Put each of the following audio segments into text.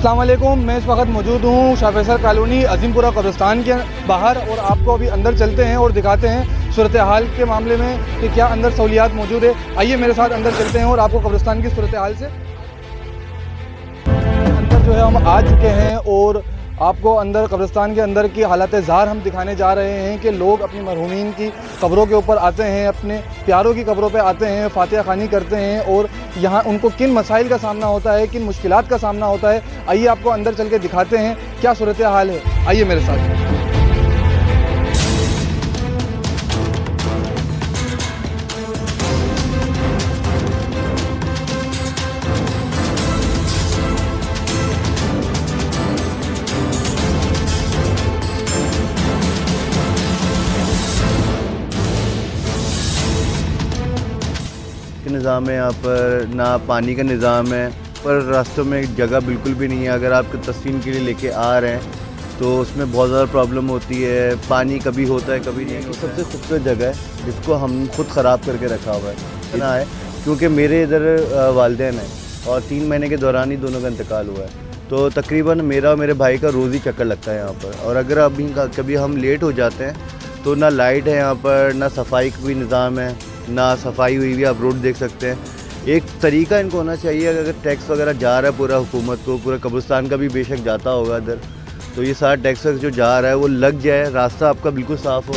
अस्सलाम वालेकुम। मैं इस वक्त मौजूद हूँ शाह फैसल कॉलोनी अजीमपुरा कब्रिस्तान के बाहर और आपको अभी अंदर चलते हैं और दिखाते हैं सूरत हाल के मामले में कि क्या अंदर सहूलियात मौजूद है। आइए मेरे साथ अंदर चलते हैं और आपको कब्रिस्तान की सूरत हाल से अंदर जो है हम आ चुके हैं और आपको अंदर कब्रिस्तान के अंदर की हालत ज़ार हम दिखाने जा रहे हैं कि लोग अपनी मरहूमीन की कब्रों के ऊपर आते हैं, अपने प्यारों की कब्रों पे आते हैं, फातिहा खानी करते हैं और यहाँ उनको किन मसाइल का सामना होता है, किन मुश्किलात का सामना होता है। आइए आपको अंदर चल के दिखाते हैं क्या सूरत हाल है। आइए मेरे साथ। निज़ाम है यहाँ पर, ना पानी का निज़ाम है, पर रास्तों में जगह बिल्कुल भी नहीं है। अगर आप तस्वीर के लिए लेके आ रहे हैं तो उसमें बहुत ज़्यादा प्रॉब्लम होती है। पानी कभी होता है कभी नहीं होता। सबसे खूबसूरत जगह है जिसको हम खुद ख़राब करके रखा हुआ है ना है, क्योंकि मेरे इधर वालिदैन हैं और 3 महीने के दौरान ही दोनों का इंतकाल हुआ है। तो तकरीबन मेरा और मेरे भाई का रोज़ ही चक्कर लगता है यहाँ पर। और अगर अभी कभी हम लेट हो जाते हैं तो ना लाइट है यहाँ पर, ना सफाई का कोई निज़ाम है, ना सफाई हुई हुई। आप रोड देख सकते हैं। एक तरीका इनको होना चाहिए, अगर टैक्स वगैरह जा रहा है पूरा हुकूमत को, पूरा कब्रिस्तान का भी बेशक जाता होगा इधर, तो ये सारा टैक्स जो जा रहा है वो लग जाए, रास्ता आपका बिल्कुल साफ़ हो।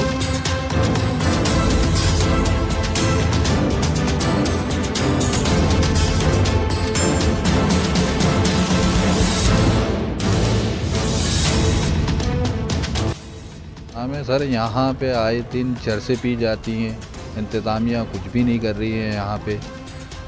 हमें सर यहाँ पे आए दिन चरसे पी जाती हैं, इंतज़ामिया कुछ भी नहीं कर रही है यहाँ पे।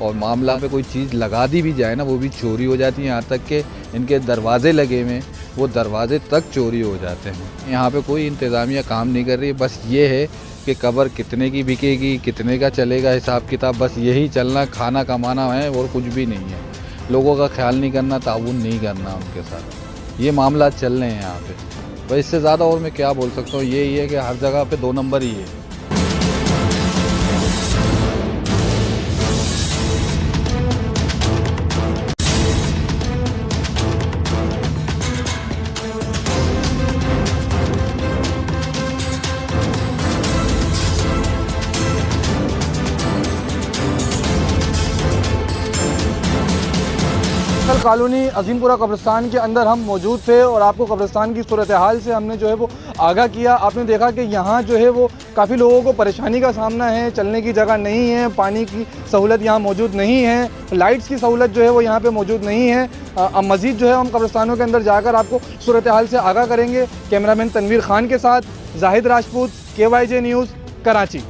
और मामला पे कोई चीज़ लगा दी भी जाए ना, वो भी चोरी हो जाती है। यहाँ तक कि इनके दरवाजे लगे हुए, वो दरवाजे तक चोरी हो जाते हैं। यहाँ पे कोई इंतज़ामिया काम नहीं कर रही है। बस ये है कि कब्र कितने की बिकेगी, कितने का चलेगा हिसाब किताब, बस यही चलना, खाना कमाना है और कुछ भी नहीं है। लोगों का ख्याल नहीं करना, ताउन नहीं करना उनके साथ। ये मामला चल रहे हैं यहाँ पे। बस इससे ज़्यादा और मैं क्या बोल सकता हूँ, यही है कि हर जगह पे 2 नंबर ही है। कॉलोनी अजीमपुरा कब्रिस्तान के अंदर हम मौजूद थे और आपको कब्रिस्तान की सूरत हाल से हमने जो है वो आगाह किया। आपने देखा कि यहाँ जो है वो काफ़ी लोगों को परेशानी का सामना है, चलने की जगह नहीं है, पानी की सहूलत यहाँ मौजूद नहीं है, लाइट्स की सहूलत जो है वो यहाँ पे मौजूद नहीं है। अब मज़ीद जो है हम कब्रिस्तानों के अंदर जाकर आपको सूरत हाल से आगाह करेंगे। कैमरामैन तनवीर खान के साथ जाहिद राजपूत, KYJ न्यूज़, कराची।